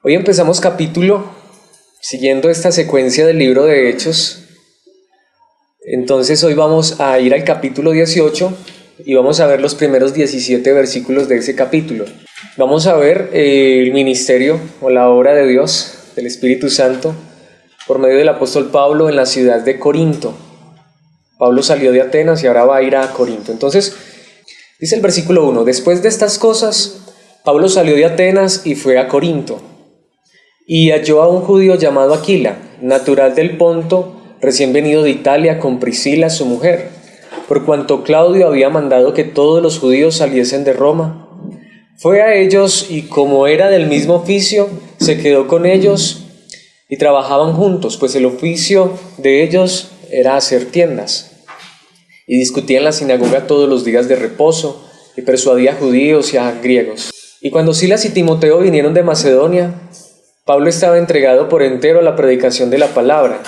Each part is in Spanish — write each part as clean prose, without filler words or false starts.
Hoy empezamos capítulo siguiendo esta secuencia del libro de Hechos. Entonces hoy vamos a ir al capítulo 18 y vamos a ver los primeros 17 versículos de ese capítulo. Vamos a ver el ministerio o la obra de Dios, del Espíritu Santo, por medio del apóstol Pablo en la ciudad de Corinto. Pablo salió de Atenas y ahora va a ir a Corinto. Entonces, dice el versículo 1: después de estas cosas, Pablo salió de Atenas y fue a Corinto. Y halló a un judío llamado Aquila, natural del Ponto, recién venido de Italia, con Priscila, su mujer, por cuanto Claudio había mandado que todos los judíos saliesen de Roma. Fue a ellos y, como era del mismo oficio, se quedó con ellos y trabajaban juntos, pues el oficio de ellos era hacer tiendas. Y discutía en la sinagoga todos los días de reposo y persuadía a judíos y a griegos. Y cuando Silas y Timoteo vinieron de Macedonia, Pablo estaba entregado por entero a la predicación de la palabra,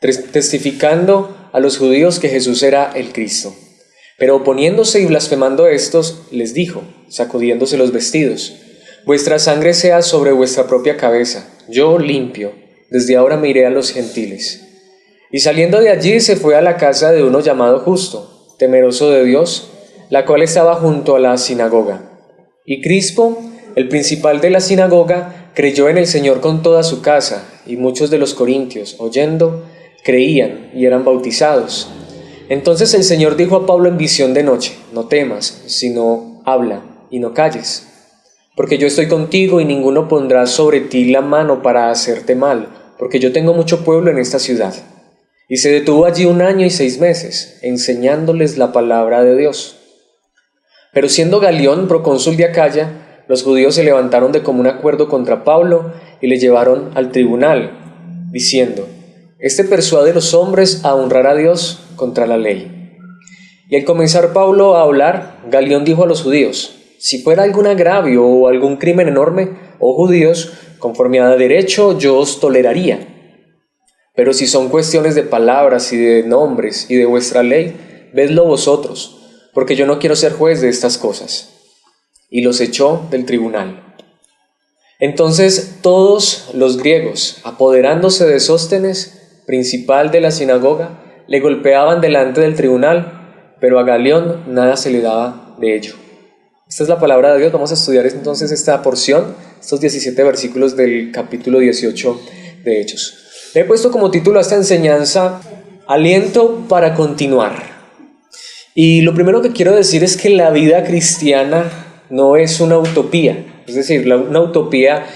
testificando a los judíos que Jesús era el Cristo. Pero oponiéndose y blasfemando estos, les dijo, sacudiéndose los vestidos: vuestra sangre sea sobre vuestra propia cabeza, yo limpio, desde ahora me iré a los gentiles. Y saliendo de allí se fue a la casa de uno llamado Justo, temeroso de Dios, la cual estaba junto a la sinagoga. Y Crispo, el principal de la sinagoga, creyó en el Señor con toda su casa, y muchos de los corintios, oyendo, creían y eran bautizados. Entonces el Señor dijo a Pablo en visión de noche: no temas, sino habla y no calles, porque yo estoy contigo y ninguno pondrá sobre ti la mano para hacerte mal, porque yo tengo mucho pueblo en esta ciudad. Y se detuvo allí 1 año y 6 meses, enseñándoles la palabra de Dios. Pero siendo Galión procónsul de Acaya, los judíos se levantaron de común acuerdo contra Pablo y le llevaron al tribunal, diciendo: este persuade a los hombres a honrar a Dios contra la ley. Y al comenzar Pablo a hablar, Galión dijo a los judíos: si fuera algún agravio o algún crimen enorme, oh judíos, conforme a derecho yo os toleraría. Pero si son cuestiones de palabras y de nombres y de vuestra ley, vedlo vosotros, porque yo no quiero ser juez de estas cosas. Y los echó del tribunal. Entonces todos los griegos, apoderándose de Sóstenes, principal de la sinagoga, le golpeaban delante del tribunal, pero a Galión nada se le daba de ello. Esta es la palabra de Dios. Vamos a estudiar entonces esta porción, estos 17 versículos del capítulo 18 de Hechos. Le he puesto como título a esta enseñanza: aliento para continuar. Y lo primero que quiero decir es que la vida cristiana no es una utopía. Es decir, una utopía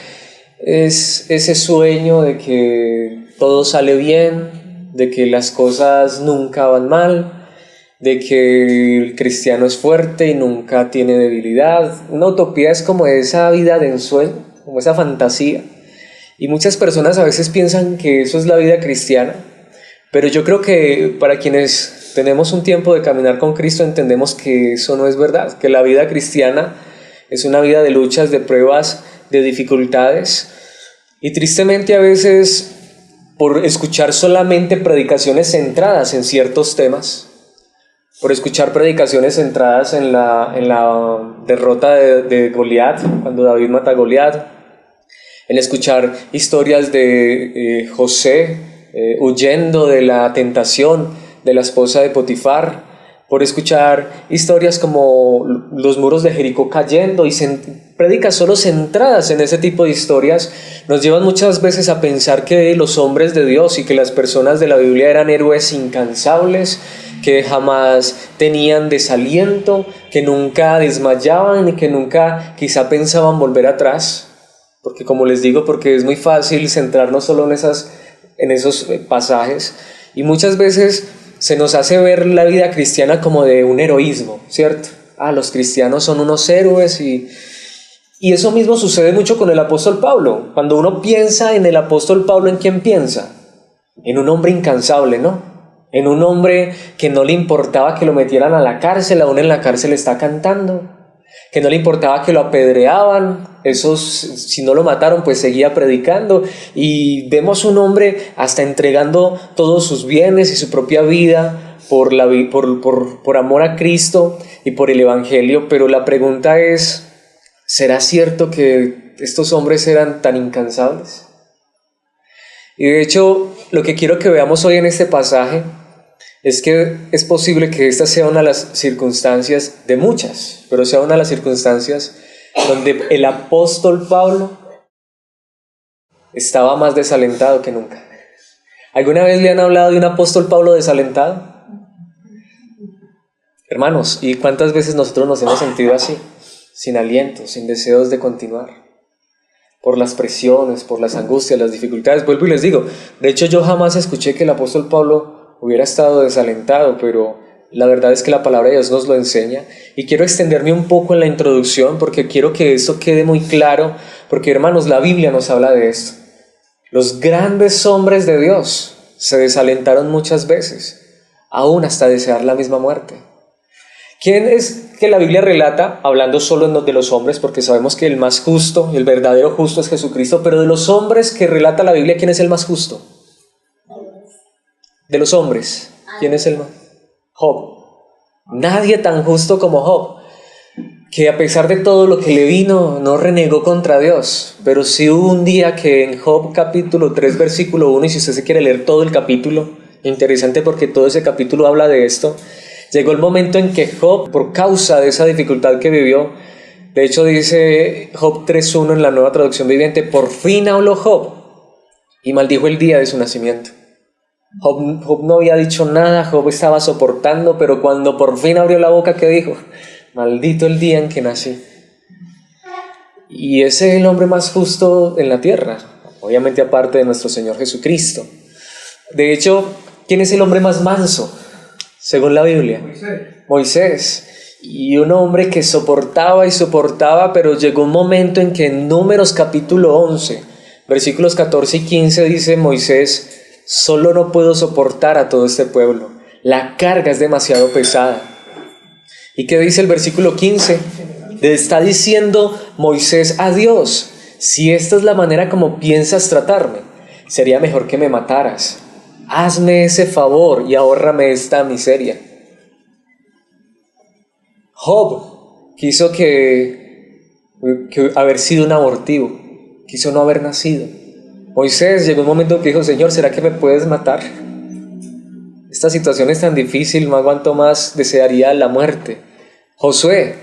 es ese sueño de que todo sale bien, de que las cosas nunca van mal, de que el cristiano es fuerte y nunca tiene debilidad. Una utopía es como esa vida de ensueño, como esa fantasía. Y muchas personas a veces piensan que eso es la vida cristiana, pero yo creo que para quienes tenemos un tiempo de caminar con Cristo entendemos que eso no es verdad, que la vida cristiana es una vida de luchas, de pruebas, de dificultades. Y tristemente a veces, por escuchar solamente predicaciones centradas en ciertos temas, por escuchar predicaciones centradas en la derrota de Goliat, cuando David mata a Goliat, en escuchar historias de José huyendo de la tentación de la esposa de Potifar, por escuchar historias como los muros de Jericó cayendo y prédicas solo centradas en ese tipo de historias, nos llevan muchas veces a pensar que los hombres de Dios y que las personas de la Biblia eran héroes incansables, que jamás tenían desaliento, que nunca desmayaban y que nunca quizá pensaban volver atrás. Porque como les digo, porque es muy fácil centrarnos solo en esos pasajes, y muchas veces se nos hace ver la vida cristiana como de un heroísmo, ¿cierto? Los cristianos son unos héroes y eso mismo sucede mucho con el apóstol Pablo. Cuando uno piensa en el apóstol Pablo, ¿en quién piensa? En un hombre incansable, ¿no? En un hombre que no le importaba que lo metieran a la cárcel, aún en la cárcel está cantando. Que no le importaba que lo apedreaban, si no lo mataron pues seguía predicando, y vemos un hombre hasta entregando todos sus bienes y su propia vida por amor a Cristo y por el Evangelio. Pero la pregunta es, ¿será cierto que estos hombres eran tan incansables. Y de hecho, lo que quiero que veamos hoy en este pasaje es que es posible que esta sea una de las circunstancias de muchas, pero sea una de las circunstancias donde el apóstol Pablo estaba más desalentado que nunca. ¿Alguna vez le han hablado de un apóstol Pablo desalentado? Hermanos, ¿y cuántas veces nosotros nos hemos sentido así? Sin aliento, sin deseos de continuar, por las presiones, por las angustias, las dificultades. Vuelvo y les digo, de hecho yo jamás escuché que el apóstol Pablo hubiera estado desalentado, pero la verdad es que la palabra de Dios nos lo enseña, y quiero extenderme un poco en la introducción porque quiero que esto quede muy claro, porque hermanos, la Biblia nos habla de esto. Los grandes hombres de Dios se desalentaron muchas veces, aún hasta desear la misma muerte. ¿Quién es que la Biblia relata, hablando solo de los hombres, porque sabemos que el más justo, el verdadero justo es Jesucristo, pero de los hombres que relata la Biblia, ¿quién es el más justo? De los hombres, ¿quién es el más? Job. Nadie tan justo como Job, que a pesar de todo lo que le vino, no renegó contra Dios. Pero sí hubo un día que en Job capítulo 3, versículo 1, y si usted se quiere leer todo el capítulo, interesante porque todo ese capítulo habla de esto. Llegó el momento en que Job, por causa de esa dificultad que vivió, de hecho dice Job 3.1 en la Nueva Traducción Viviente, por fin habló Job y maldijo el día de su nacimiento. Job no había dicho nada, Job estaba soportando, pero cuando por fin abrió la boca, ¿qué dijo? Maldito el día en que nací. Y ese es el hombre más justo en la tierra, obviamente aparte de nuestro Señor Jesucristo. De hecho, ¿quién es el hombre más manso? Según la Biblia, Moisés. Y un hombre que soportaba y soportaba, pero llegó un momento en que en Números capítulo 11, versículos 14 y 15 dice Moisés, solo no puedo soportar a todo este pueblo, la carga es demasiado pesada. ¿Y qué dice el versículo 15? Le está diciendo Moisés a Dios, si esta es la manera como piensas tratarme, sería mejor que me mataras. Hazme ese favor y ahórrame esta miseria. Job quiso que haber sido un abortivo, quiso no haber nacido. Moisés llegó un momento que dijo, Señor, ¿será que me puedes matar? Esta situación es tan difícil, no aguanto más, desearía la muerte. Josué,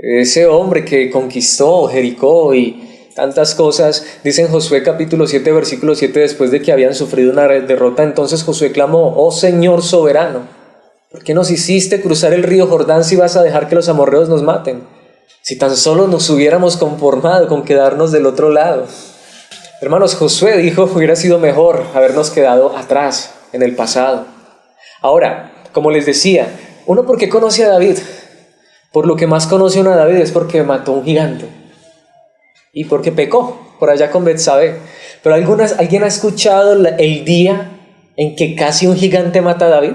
ese hombre que conquistó Jericó y tantas cosas, dice en Josué capítulo 7, versículo 7, después de que habían sufrido una derrota, entonces Josué clamó, oh Señor soberano, ¿por qué nos hiciste cruzar el río Jordán si vas a dejar que los amorreos nos maten? Si tan solo nos hubiéramos conformado con quedarnos del otro lado. Hermanos, Josué dijo, hubiera sido mejor habernos quedado atrás, en el pasado. Ahora, como les decía, uno ¿por qué conoce a David? Por lo que más conoce uno a David es porque mató a un gigante. Y porque pecó por allá con Betsabé. Pero ¿alguien ha escuchado el día en que casi un gigante mata a David?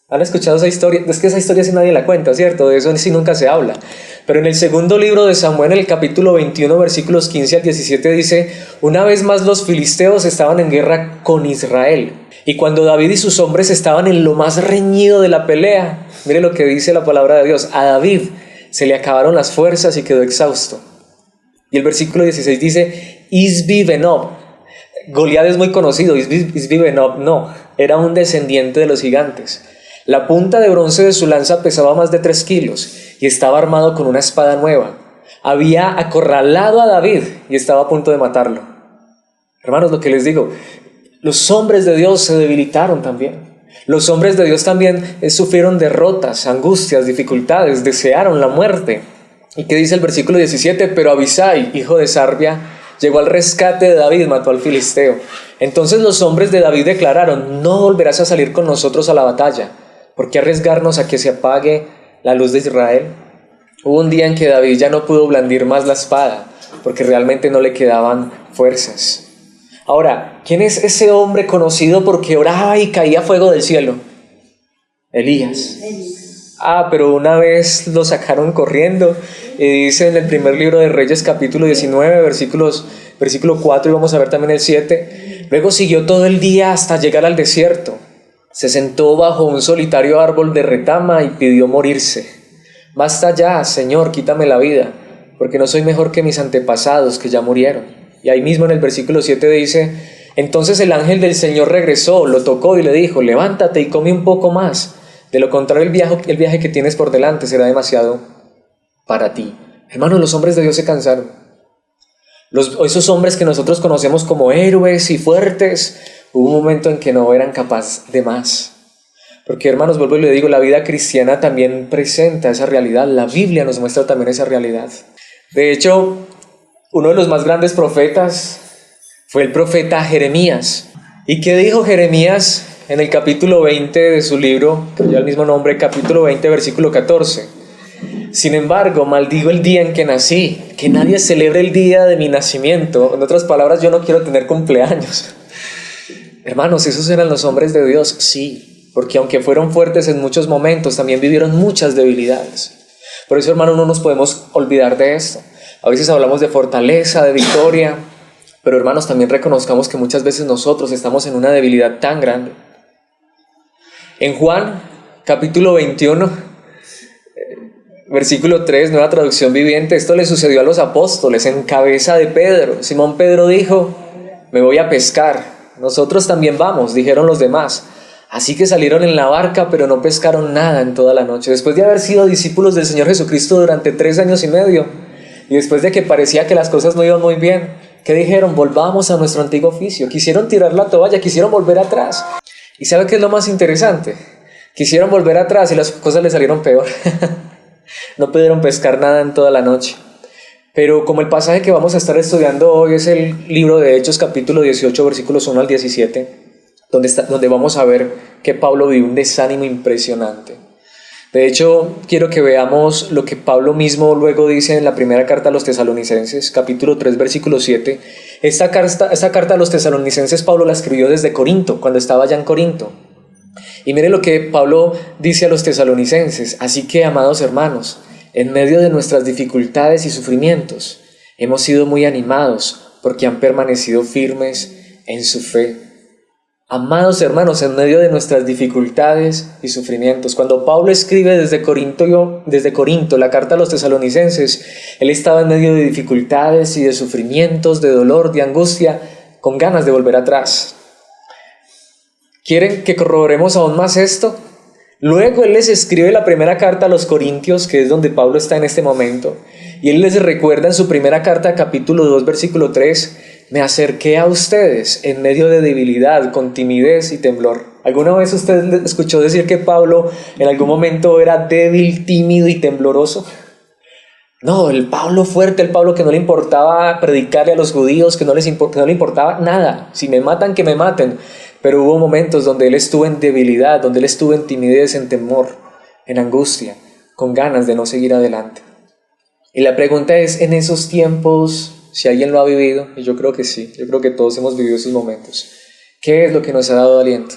¿Han escuchado esa historia? Es que esa historia sí nadie la cuenta, ¿cierto? De eso sí nunca se habla. Pero en el segundo libro de Samuel, en el capítulo 21, versículos 15 al 17, dice, una vez más los filisteos estaban en guerra con Israel. Y cuando David y sus hombres estaban en lo más reñido de la pelea, mire lo que dice la palabra de Dios, a David se le acabaron las fuerzas y quedó exhausto. Y el versículo 16 dice, Isbi Benob. Goliat es muy conocido, Isbi Benob no, era un descendiente de los gigantes. La punta de bronce de su lanza pesaba más de 3 kilos y estaba armado con una espada nueva. Había acorralado a David y estaba a punto de matarlo. Hermanos, lo que les digo, los hombres de Dios se debilitaron también. Los hombres de Dios también sufrieron derrotas, angustias, dificultades, desearon la muerte. ¿Y qué dice el versículo 17? Pero Abisai, hijo de Sarbia, llegó al rescate de David, mató al filisteo. Entonces los hombres de David declararon, no volverás a salir con nosotros a la batalla. ¿Por qué arriesgarnos a que se apague la luz de Israel? Hubo un día en que David ya no pudo blandir más la espada, porque realmente no le quedaban fuerzas. Ahora, ¿quién es ese hombre conocido porque oraba y caía fuego del cielo? Elías. Pero una vez lo sacaron corriendo, y dice en el primer libro de Reyes capítulo 19, versículo 4, y vamos a ver también el 7, luego siguió todo el día hasta llegar al desierto. Se sentó bajo un solitario árbol de retama y pidió morirse. Basta ya, Señor, quítame la vida, porque no soy mejor que mis antepasados que ya murieron. Y ahí mismo en el versículo 7 dice: entonces el ángel del Señor regresó, lo tocó y le dijo: levántate y come un poco más, de lo contrario el viaje que tienes por delante será demasiado para ti. Hermanos, los hombres de Dios se cansaron. Esos hombres que nosotros conocemos como héroes y fuertes, hubo un momento en que no eran capaces de más. Porque, hermanos, vuelvo y le digo, la vida cristiana también presenta esa realidad. La Biblia nos muestra también esa realidad. De hecho, uno de los más grandes profetas fue el profeta Jeremías. ¿Y qué dijo Jeremías en el capítulo 20 de su libro, que lleva el mismo nombre, capítulo 20, versículo 14? Sin embargo, maldigo el día en que nací, que nadie celebre el día de mi nacimiento. En otras palabras, yo no quiero tener cumpleaños. Hermanos, esos eran los hombres de Dios, sí. Porque aunque fueron fuertes en muchos momentos, también vivieron muchas debilidades. Por eso, hermano, no nos podemos olvidar de esto. A veces hablamos de fortaleza, de victoria, pero, hermanos, también reconozcamos que muchas veces nosotros estamos en una debilidad tan grande. En Juan, capítulo 21, versículo 3, Nueva Traducción Viviente, esto le sucedió a los apóstoles en cabeza de Pedro. Simón Pedro dijo: me voy a pescar. Nosotros también vamos, dijeron los demás. Así que salieron en la barca, pero no pescaron nada en toda la noche. Después de haber sido discípulos del Señor Jesucristo durante 3 años y medio, y después de que parecía que las cosas no iban muy bien, ¿qué dijeron? Volvamos a nuestro antiguo oficio. Quisieron tirar la toalla, quisieron volver atrás. ¿Y sabe qué es lo más interesante? Quisieron volver atrás y las cosas les salieron peor. No pudieron pescar nada en toda la noche. Pero como el pasaje que vamos a estar estudiando hoy es el libro de Hechos, capítulo 18, versículos 1 al 17, donde vamos a ver que Pablo vivió un desánimo impresionante. De hecho, quiero que veamos lo que Pablo mismo luego dice en la primera carta a los tesalonicenses, capítulo 3, versículo 7. Esta carta a los tesalonicenses Pablo la escribió desde Corinto, cuando estaba allá en Corinto. Y mire lo que Pablo dice a los tesalonicenses: así que, amados hermanos, en medio de nuestras dificultades y sufrimientos, hemos sido muy animados porque han permanecido firmes en su fe. Amados hermanos, en medio de nuestras dificultades y sufrimientos. Cuando Pablo escribe desde Corinto la carta a los tesalonicenses, él estaba en medio de dificultades y de sufrimientos, de dolor, de angustia, con ganas de volver atrás. ¿Quieren que corroboremos aún más esto? Luego él les escribe la primera carta a los Corintios, que es donde Pablo está en este momento, y él les recuerda en su primera carta, capítulo 2, versículo 3, me acerqué a ustedes en medio de debilidad, con timidez y temblor. ¿Alguna vez usted escuchó decir que Pablo en algún momento era débil, tímido y tembloroso? No, el Pablo fuerte, el Pablo que no le importaba predicarle a los judíos, que no le importaba nada. Si me matan, que me maten. Pero hubo momentos donde él estuvo en debilidad, donde él estuvo en timidez, en temor, en angustia, con ganas de no seguir adelante. Y la pregunta es, en esos tiempos, si alguien lo ha vivido, y yo creo que sí, yo creo que todos hemos vivido esos momentos, ¿qué es lo que nos ha dado aliento?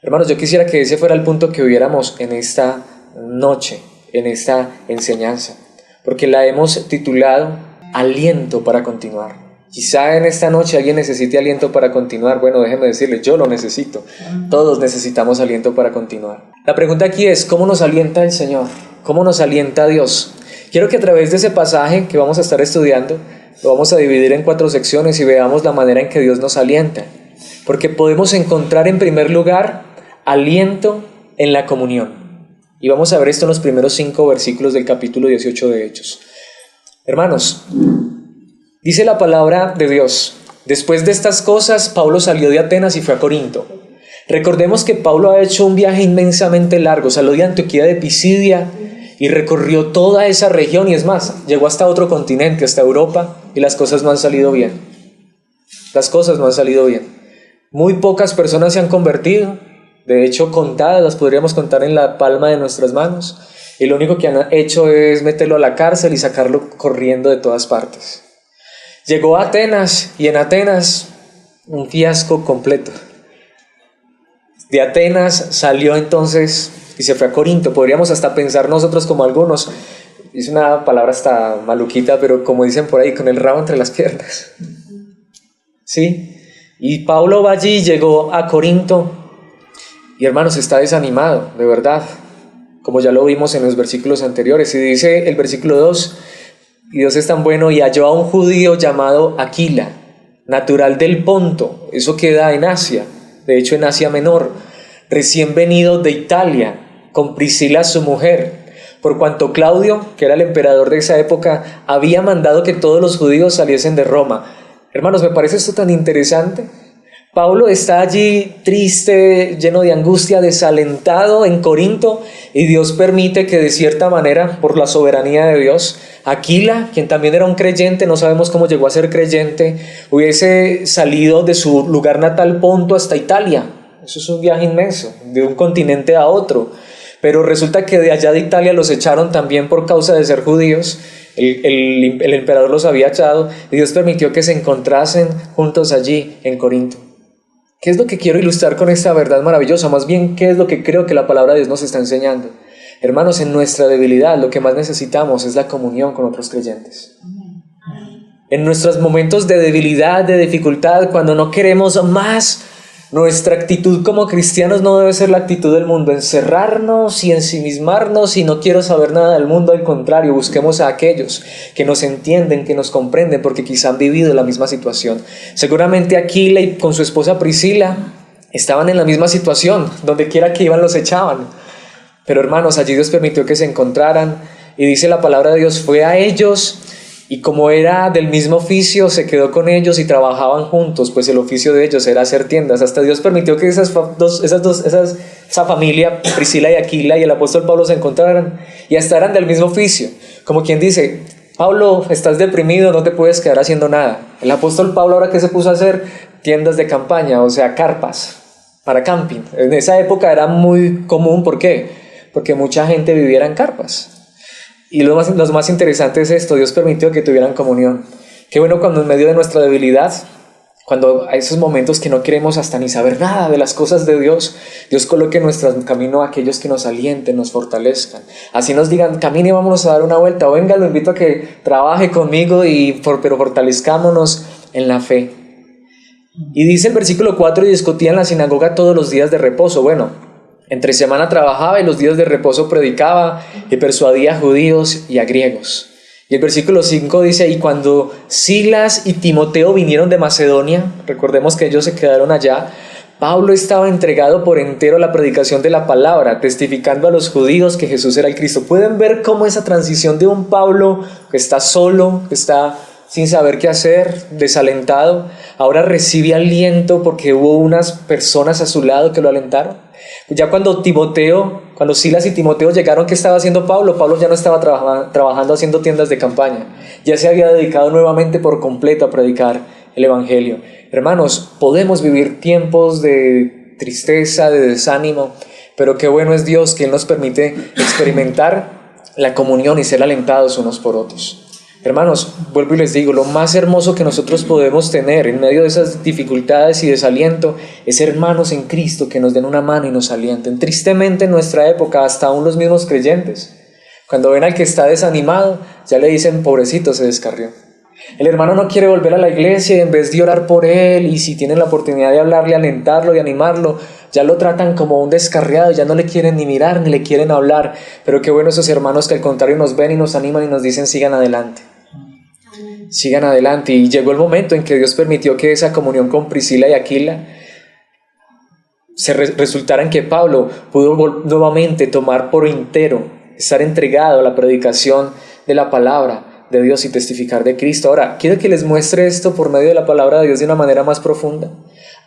Hermanos, yo quisiera que ese fuera el punto que viéramos en esta noche, en esta enseñanza, porque la hemos titulado Aliento para continuar. Quizá en esta noche alguien necesite aliento para continuar. Bueno, déjeme decirle, yo lo necesito. Todos necesitamos aliento para continuar. La pregunta aquí es, ¿cómo nos alienta el Señor? ¿Cómo nos alienta Dios? Quiero que a través de ese pasaje que vamos a estar estudiando, lo vamos a dividir en 4 secciones y veamos la manera en que Dios nos alienta. Porque podemos encontrar en primer lugar aliento en la comunión. Y vamos a ver esto en los primeros 5 versículos del capítulo 18 de Hechos. Hermanos, dice la palabra de Dios: después de estas cosas, Pablo salió de Atenas y fue a Corinto. Recordemos que Pablo ha hecho un viaje inmensamente largo. Salió de Antioquía de Pisidia y recorrió toda esa región, y es más, llegó hasta otro continente, hasta Europa, y las cosas no han salido bien. Las cosas no han salido bien. Muy pocas personas se han convertido. De hecho, contadas, las podríamos contar en la palma de nuestras manos. Y lo único que han hecho es meterlo a la cárcel y sacarlo corriendo de todas partes. Llegó a Atenas, y en Atenas un fiasco completo. De Atenas salió entonces y se fue a Corinto. Podríamos hasta pensar nosotros como algunos, es una palabra hasta maluquita, pero como dicen por ahí, con el rabo entre las piernas. ¿Sí? Y Pablo va allí, llegó a Corinto, y hermanos, está desanimado, de verdad, como ya lo vimos en los versículos anteriores. Y dice el versículo 2, Y Dios es tan bueno y halló a un judío llamado Aquila, natural del Ponto, eso queda en Asia, de hecho en Asia Menor, recién venido de Italia, con Priscila su mujer, por cuanto Claudio, que era el emperador de esa época, había mandado que todos los judíos saliesen de Roma. Hermanos, me parece esto tan interesante. Pablo está allí triste, lleno de angustia, desalentado en Corinto, y Dios permite que de cierta manera, por la soberanía de Dios, Aquila, quien también era un creyente, no sabemos cómo llegó a ser creyente, hubiese salido de su lugar natal Ponto hasta Italia. Eso es un viaje inmenso, de un continente a otro. Pero resulta que de allá de Italia los echaron también por causa de ser judíos. El emperador los había echado y Dios permitió que se encontrasen juntos allí en Corinto. ¿Qué es lo que quiero ilustrar con esta verdad maravillosa? Más bien, ¿qué es lo que creo que la palabra de Dios nos está enseñando? Hermanos, en nuestra debilidad lo que más necesitamos es la comunión con otros creyentes. En nuestros momentos de debilidad, de dificultad, cuando no queremos más, nuestra actitud como cristianos no debe ser la actitud del mundo, encerrarnos y ensimismarnos y no quiero saber nada del mundo. Al contrario, busquemos a aquellos que nos entienden, que nos comprenden, porque quizá han vivido la misma situación. Seguramente Aquila y con su esposa Priscila estaban en la misma situación, donde quiera que iban los echaban. Pero hermanos, allí Dios permitió que se encontraran y dice la palabra de Dios, fue a ellos. Y como era del mismo oficio, se quedó con ellos y trabajaban juntos, pues el oficio de ellos era hacer tiendas. Hasta Dios permitió que esa familia, Priscila y Aquila y el apóstol Pablo se encontraran y hasta eran del mismo oficio. Como quien dice, Pablo, estás deprimido, no te puedes quedar haciendo nada. El apóstol Pablo, ¿ahora qué se puso a hacer? Tiendas de campaña, o sea, carpas para camping. En esa época era muy común, ¿por qué? Porque mucha gente viviera en carpas. Y lo más interesante es esto, Dios permitió que tuvieran comunión. Qué bueno cuando en medio de nuestra debilidad, cuando hay esos momentos que no queremos hasta ni saber nada de las cosas de Dios, Dios coloque en nuestro camino a aquellos que nos alienten, nos fortalezcan. Así nos digan, camine, vámonos a dar una vuelta, o venga, lo invito a que trabaje conmigo, pero fortalezcámonos en la fe. Y dice el versículo 4, y discutía en la sinagoga todos los días de reposo. Bueno, entre semana trabajaba y los días de reposo predicaba y persuadía a judíos y a griegos. Y el versículo 5 dice, y cuando Silas y Timoteo vinieron de Macedonia, recordemos que ellos se quedaron allá, Pablo estaba entregado por entero a la predicación de la palabra, testificando a los judíos que Jesús era el Cristo. ¿Pueden ver cómo esa transición de un Pablo que está solo, que está sin saber qué hacer, desalentado, ahora recibe aliento porque hubo unas personas a su lado que lo alentaron? Ya cuando Silas y Timoteo llegaron, ¿qué estaba haciendo Pablo? Pablo ya no estaba trabajando haciendo tiendas de campaña, ya se había dedicado nuevamente por completo a predicar el evangelio. Hermanos, podemos vivir tiempos de tristeza, de desánimo, pero qué bueno es Dios que Él nos permite experimentar la comunión y ser alentados unos por otros. Hermanos, vuelvo y les digo, lo más hermoso que nosotros podemos tener en medio de esas dificultades y desaliento es hermanos en Cristo que nos den una mano y nos alienten. Tristemente en nuestra época, hasta aún los mismos creyentes, cuando ven al que está desanimado, ya le dicen, pobrecito, se descarrió. El hermano no quiere volver a la iglesia y en vez de orar por él, y si tienen la oportunidad de hablarle, alentarlo y animarlo, ya lo tratan como un descarriado, ya no le quieren ni mirar ni le quieren hablar. Pero qué bueno esos hermanos que al contrario nos ven y nos animan y nos dicen, sigan adelante. Sigan adelante. Y llegó el momento en que Dios permitió que esa comunión con Priscila y Aquila resultara en que Pablo pudo nuevamente tomar por entero, estar entregado a la predicación de la palabra de Dios y testificar de Cristo. Ahora, quiero que les muestre esto por medio de la palabra de Dios de una manera más profunda.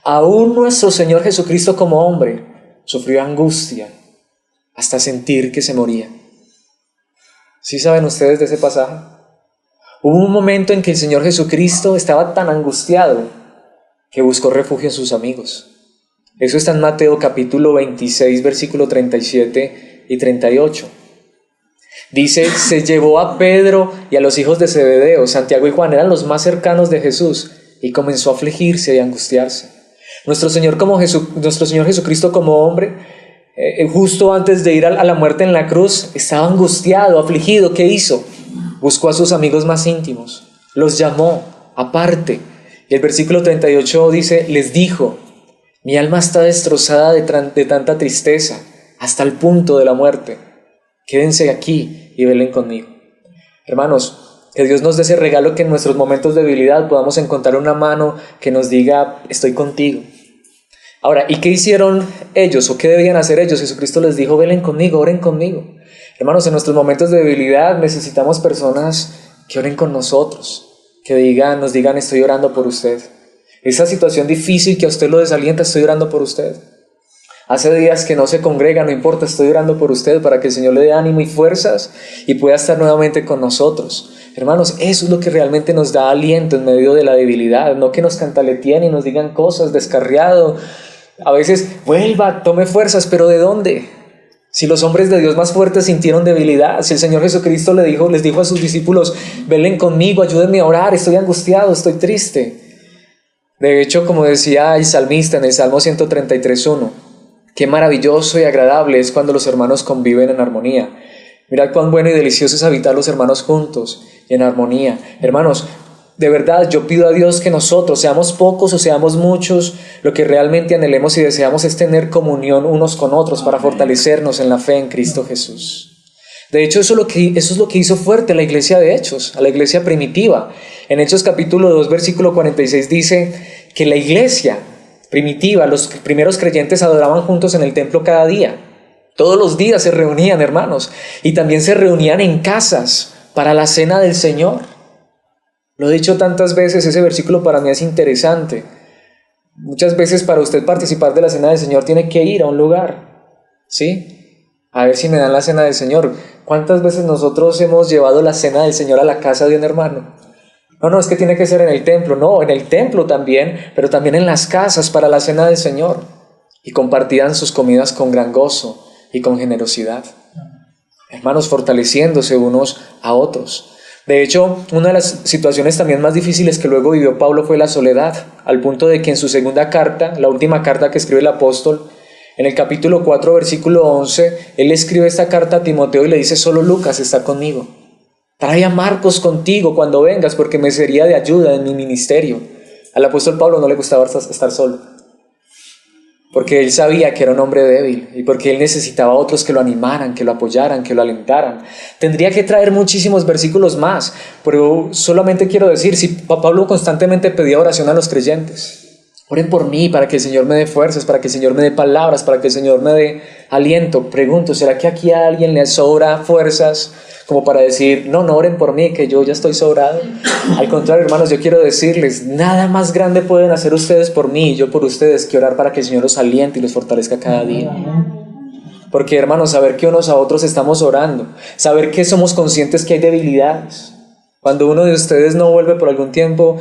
Aún nuestro Señor Jesucristo como hombre sufrió angustia hasta sentir que se moría. ¿Sí saben ustedes de ese pasaje? Hubo un momento en que el Señor Jesucristo estaba tan angustiado que buscó refugio en sus amigos. Eso está en Mateo capítulo 26, versículo 37 y 38. Dice, se llevó a Pedro y a los hijos de Zebedeo, Santiago y Juan, eran los más cercanos de Jesús, y comenzó a afligirse y a angustiarse. Nuestro Señor Jesucristo como hombre, justo antes de ir a la muerte en la cruz, estaba angustiado, afligido. ¿Qué hizo? Buscó a sus amigos más íntimos, los llamó aparte. Y el versículo 38 dice, les dijo, mi alma está destrozada de tanta tristeza, hasta el punto de la muerte. Quédense aquí y velen conmigo. Hermanos, Que Dios nos dé ese regalo que en nuestros momentos de debilidad podamos encontrar una mano que nos diga, estoy contigo. Ahora, ¿y qué hicieron ellos o qué debían hacer ellos? Jesucristo les dijo, velen conmigo, oren conmigo. Hermanos, en nuestros momentos de debilidad necesitamos personas que oren con nosotros, que nos digan, estoy orando por usted. Esa situación difícil que a usted lo desalienta, estoy orando por usted. Hace días que no se congrega, no importa, estoy orando por usted para que el Señor le dé ánimo y fuerzas y pueda estar nuevamente con nosotros. Hermanos, eso es lo que realmente nos da aliento en medio de la debilidad, no que nos cantaleteen y nos digan cosas descarriado. A veces, vuelva, tome fuerzas, pero ¿de dónde? Si los hombres de Dios más fuertes sintieron debilidad, si el Señor Jesucristo les dijo a sus discípulos, velen conmigo, ayúdenme a orar, estoy angustiado, estoy triste. De hecho, como decía el salmista en el Salmo 133:1, qué maravilloso y agradable es cuando los hermanos conviven en armonía. Mirad cuán bueno y delicioso es habitar los hermanos juntos y en armonía. Hermanos, de verdad yo pido a Dios que nosotros, seamos pocos o seamos muchos, lo que realmente anhelemos y deseamos es tener comunión unos con otros para fortalecernos en la fe en Cristo Jesús. De hecho, eso es lo que hizo fuerte a la iglesia de Hechos, a la iglesia primitiva. En Hechos capítulo 2, versículo 46 dice que la iglesia primitiva, los primeros creyentes adoraban juntos en el templo cada día. Todos los días se reunían, hermanos, y también se reunían en casas para la cena del Señor. Lo he dicho tantas veces, ese versículo para mí es interesante. Muchas veces para usted participar de la cena del Señor tiene que ir a un lugar, ¿sí? A ver si me dan la cena del Señor. ¿Cuántas veces nosotros hemos llevado la cena del Señor a la casa de un hermano? No, es que tiene que ser en el templo. No, en el templo también, pero también en las casas para la cena del Señor. Y compartían sus comidas con gran gozo y con generosidad. Hermanos, fortaleciéndose unos a otros. De hecho, una de las situaciones también más difíciles que luego vivió Pablo fue la soledad, al punto de que en su segunda carta, la última carta que escribe el apóstol, en el capítulo 4, versículo 11, él escribe esta carta a Timoteo y le dice, solo Lucas está conmigo. Trae a Marcos contigo cuando vengas porque me sería de ayuda en mi ministerio. Al apóstol Pablo no le gustaba estar solo, porque él sabía que era un hombre débil y porque él necesitaba a otros que lo animaran, que lo apoyaran, que lo alentaran. Tendría que traer muchísimos versículos más, pero solamente quiero decir, si Pablo constantemente pedía oración a los creyentes, oren por mí para que el Señor me dé fuerzas, para que el Señor me dé palabras, para que el Señor me dé aliento. Pregunto, ¿será que aquí a alguien le sobra fuerzas como para decir, no oren por mí, que yo ya estoy sobrado? Al contrario, hermanos, yo quiero decirles, nada más grande pueden hacer ustedes por mí y yo por ustedes que orar para que el Señor los aliente y los fortalezca cada día. Porque, hermanos, saber que unos a otros estamos orando, saber que somos conscientes que hay debilidades. Cuando uno de ustedes no vuelve por algún tiempo,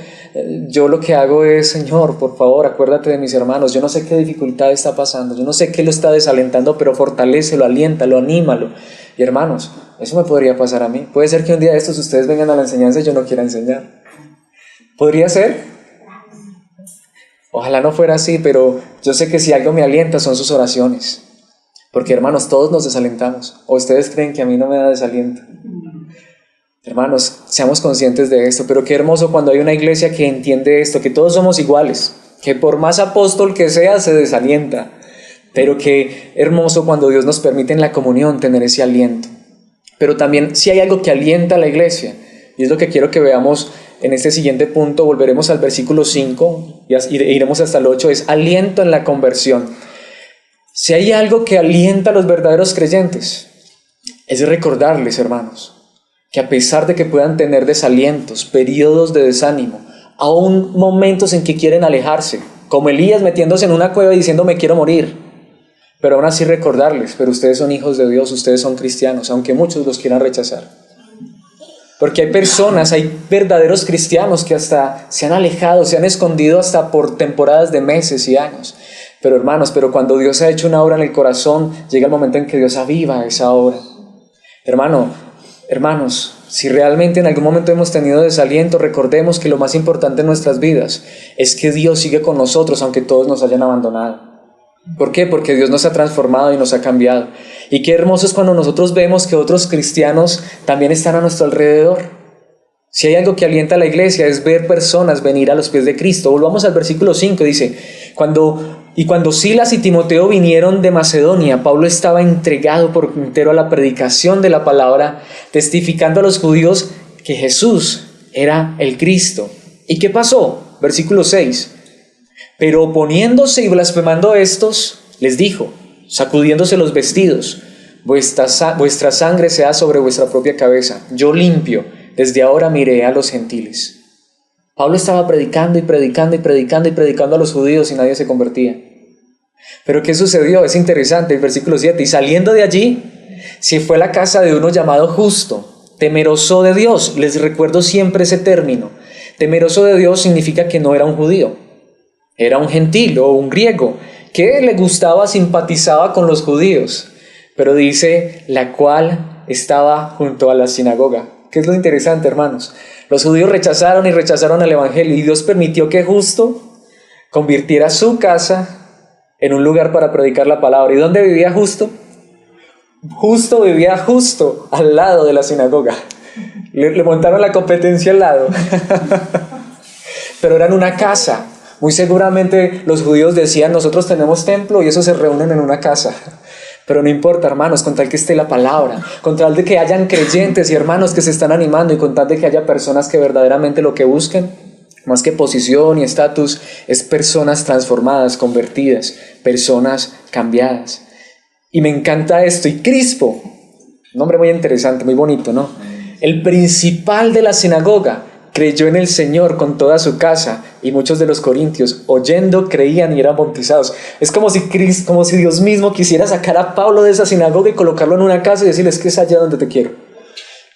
yo lo que hago es, Señor, por favor, acuérdate de mis hermanos. Yo no sé qué dificultad está pasando, yo no sé qué lo está desalentando, pero fortalécelo, aliéntalo, anímalo. Y hermanos, eso me podría pasar a mí. Puede ser que un día de estos ustedes vengan a la enseñanza y yo no quiera enseñar. ¿Podría ser? Ojalá no fuera así, pero yo sé que si algo me alienta son sus oraciones. Porque, hermanos, todos nos desalentamos. ¿O ustedes creen que a mí no me da desaliento? Hermanos, seamos conscientes de esto, pero qué hermoso cuando hay una iglesia que entiende esto, que todos somos iguales, que por más apóstol que sea se desalienta, pero qué hermoso cuando Dios nos permite en la comunión tener ese aliento. Pero también si hay algo que alienta a la iglesia, y es lo que quiero que veamos en este siguiente punto, volveremos al versículo 5 y iremos hasta el 8, es aliento en la conversión. Si hay algo que alienta a los verdaderos creyentes, es recordarles, hermanos, que a pesar de que puedan tener desalientos, periodos de desánimo, aún momentos en que quieren alejarse, como Elías metiéndose en una cueva y diciendo me quiero morir, pero aún así recordarles, pero ustedes son hijos de Dios, ustedes son cristianos, aunque muchos los quieran rechazar. Porque hay personas, hay verdaderos cristianos que hasta se han alejado, se han escondido hasta por temporadas de meses y años. Pero hermanos, pero cuando Dios ha hecho una obra en el corazón, llega el momento en que Dios aviva esa obra. Hermanos, si realmente en algún momento hemos tenido desaliento, recordemos que lo más importante en nuestras vidas es que Dios sigue con nosotros aunque todos nos hayan abandonado. ¿Por qué? Porque Dios nos ha transformado y nos ha cambiado. Y qué hermoso es cuando nosotros vemos que otros cristianos también están a nuestro alrededor. Si hay algo que alienta a la iglesia es ver personas venir a los pies de Cristo. Volvamos al versículo 5, dice, cuando Silas y Timoteo vinieron de Macedonia, Pablo estaba entregado por entero a la predicación de la palabra, testificando a los judíos que Jesús era el Cristo. ¿Y qué pasó? Versículo 6. Pero oponiéndose y blasfemando estos, les dijo, sacudiéndose los vestidos, vuestra sangre sea sobre vuestra propia cabeza. Yo limpio, desde ahora miré a los gentiles. Pablo estaba predicando y predicando y predicando y predicando a los judíos y nadie se convertía. Pero ¿qué sucedió? Es interesante, el versículo 7. Y saliendo de allí, se fue a la casa de uno llamado Justo, temeroso de Dios. Les recuerdo siempre ese término. Temeroso de Dios significa que no era un judío, era un gentil o un griego que le gustaba, simpatizaba con los judíos. Pero dice, la cual estaba junto a la sinagoga. ¿Qué es lo interesante, hermanos? Los judíos rechazaron y rechazaron al evangelio y Dios permitió que Justo convirtiera su casa en un lugar para predicar la palabra. ¿Y dónde vivía Justo? Justo vivía justo al lado de la sinagoga. Le montaron la competencia al lado. Pero era en una casa. Muy seguramente los judíos decían, nosotros tenemos templo y esos se reúnen en una casa. Pero no importa, hermanos, con tal que esté la palabra, con tal de que hayan creyentes y hermanos que se están animando y con tal de que haya personas que verdaderamente lo que busquen, más que posición y estatus, es personas transformadas, convertidas, personas cambiadas. Y me encanta esto. Y Crispo, un nombre muy interesante, muy bonito, ¿no? El principal de la sinagoga creyó en el Señor con toda su casa, y muchos de los corintios, oyendo, creían y eran bautizados. Es como si Dios mismo quisiera sacar a Pablo de esa sinagoga y colocarlo en una casa y decirles que es allá donde te quiero.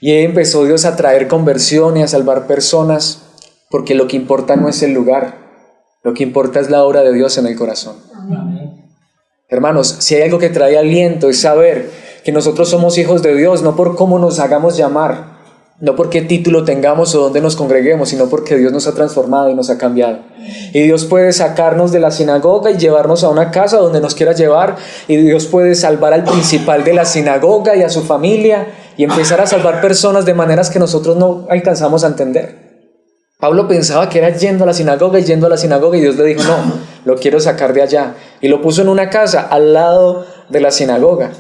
Y ahí empezó Dios a traer conversión y a salvar personas, porque lo que importa no es el lugar, lo que importa es la obra de Dios en el corazón. Amén. Hermanos, si hay algo que trae aliento es saber que nosotros somos hijos de Dios, no por cómo nos hagamos llamar, no por qué título tengamos o dónde nos congreguemos, sino porque Dios nos ha transformado y nos ha cambiado. Y Dios puede sacarnos de la sinagoga y llevarnos a una casa donde nos quiera llevar, y Dios puede salvar al principal de la sinagoga y a su familia y empezar a salvar personas de maneras que nosotros no alcanzamos a entender. Pablo pensaba que era yendo a la sinagoga y yendo a la sinagoga, y Dios le dijo, no, lo quiero sacar de allá. Y lo puso en una casa al lado de la sinagoga.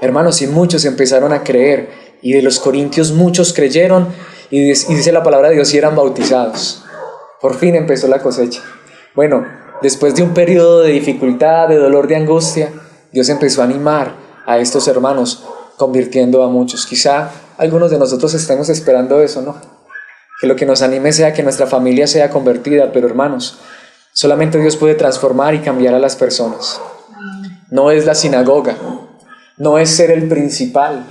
Hermanos, y muchos empezaron a creer. Y de los corintios muchos creyeron y dice la palabra de Dios y eran bautizados. Por fin empezó la cosecha. Bueno, después de un periodo de dificultad, de dolor, de angustia, Dios empezó a animar a estos hermanos, convirtiendo a muchos. Quizá algunos de nosotros estemos esperando eso, ¿no? Que lo que nos anime sea que nuestra familia sea convertida, pero hermanos, solamente Dios puede transformar y cambiar a las personas. No es la sinagoga, no es ser el principal.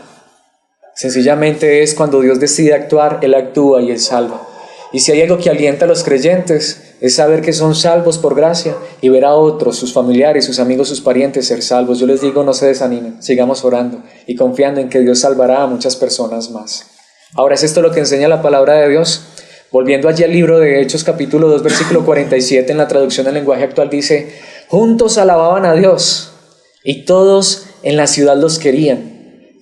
Sencillamente es cuando Dios decide actuar, Él actúa y Él salva. Y si hay algo que alienta a los creyentes, es saber que son salvos por gracia y ver a otros, sus familiares, sus amigos, sus parientes ser salvos. Yo les digo, no se desanimen, sigamos orando y confiando en que Dios salvará a muchas personas más. Ahora, ¿es esto lo que enseña la palabra de Dios? Volviendo allí al libro de Hechos, capítulo 2, versículo 47, en la traducción del lenguaje actual dice, juntos alababan a Dios y todos en la ciudad los querían.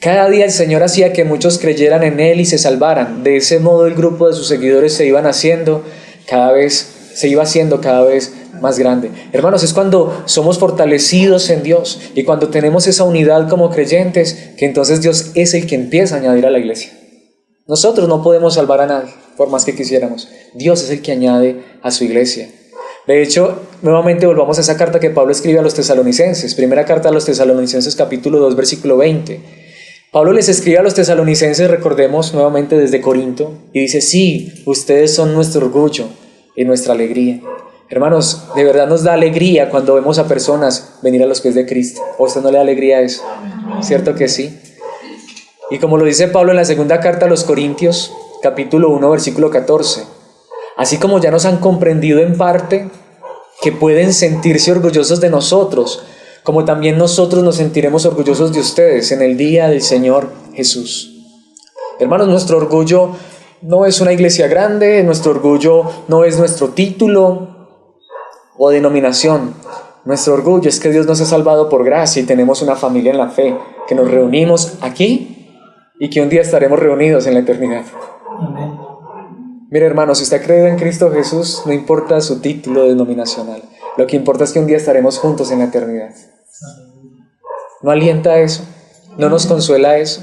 Cada día el Señor hacía que muchos creyeran en Él y se salvaran. De ese modo el grupo de sus seguidores se iba haciendo cada vez más grande. Hermanos, es cuando somos fortalecidos en Dios y cuando tenemos esa unidad como creyentes, que entonces Dios es el que empieza a añadir a la iglesia. Nosotros no podemos salvar a nadie, por más que quisiéramos. Dios es el que añade a su iglesia. De hecho, nuevamente volvamos a esa carta que Pablo escribe a los tesalonicenses. Primera carta a los tesalonicenses, capítulo 2, versículo 20. Pablo les escribe a los tesalonicenses, recordemos nuevamente desde Corinto, y dice, sí, ustedes son nuestro orgullo y nuestra alegría. Hermanos, de verdad nos da alegría cuando vemos a personas venir a los pies de Cristo. ¿O a usted no le da alegría eso? ¿Cierto que sí? Y como lo dice Pablo en la segunda carta a los Corintios, capítulo 1, versículo 14, así como ya nos han comprendido en parte que pueden sentirse orgullosos de nosotros, como también nosotros nos sentiremos orgullosos de ustedes en el día del Señor Jesús. Hermanos, nuestro orgullo no es una iglesia grande, nuestro orgullo no es nuestro título o denominación. Nuestro orgullo es que Dios nos ha salvado por gracia y tenemos una familia en la fe, que nos reunimos aquí y que un día estaremos reunidos en la eternidad. Amén. Mire, hermanos, si usted ha creído en Cristo Jesús, no importa su título denominacional. Lo que importa es que un día estaremos juntos en la eternidad. ¿No alienta eso? ¿No nos consuela eso?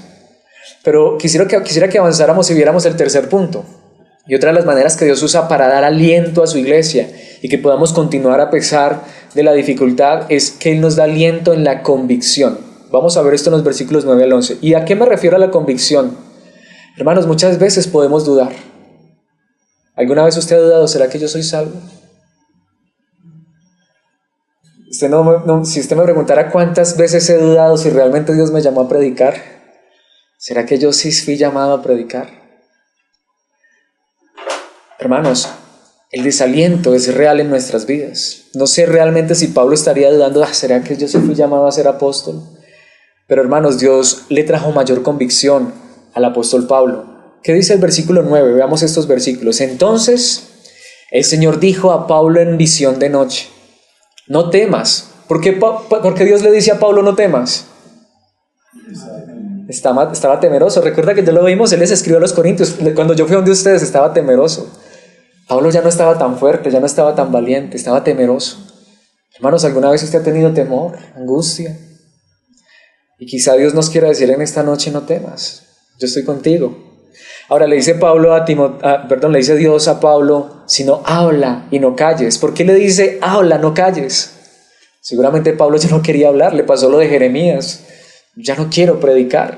Pero quisiera que avanzáramos y viéramos el tercer punto. Y otra de las maneras que Dios usa para dar aliento a su iglesia y que podamos continuar a pesar de la dificultad es que Él nos da aliento en la convicción. Vamos a ver esto en los versículos 9 al 11. ¿Y a qué me refiero a la convicción? Hermanos, muchas veces podemos dudar. ¿Alguna vez usted ha dudado? ¿Será que yo soy salvo? Si usted me preguntara cuántas veces he dudado si realmente Dios me llamó a predicar, ¿será que yo sí fui llamado a predicar? Hermanos, el desaliento es real en nuestras vidas. No sé realmente si Pablo estaría dudando, ¿será que yo sí fui llamado a ser apóstol? Pero hermanos, Dios le trajo mayor convicción al apóstol Pablo. ¿Qué dice el versículo 9? Veamos estos versículos. Entonces, el Señor dijo a Pablo en visión de noche, no temas. ¿Por qué Dios le dice a Pablo no temas? Estaba temeroso. Recuerda que ya lo vimos, él les escribió a los Corintios. Cuando yo fui donde ustedes estaba temeroso. Pablo ya no estaba tan fuerte, ya no estaba tan valiente, estaba temeroso. Hermanos, ¿alguna vez usted ha tenido temor, angustia? Y quizá Dios nos quiera decir en esta noche, no temas, yo estoy contigo. Ahora le dice Dios a Pablo, sino habla y no calles. ¿Por qué le dice habla, no calles? Seguramente Pablo ya no quería hablar, le pasó lo de Jeremías, ya no quiero predicar.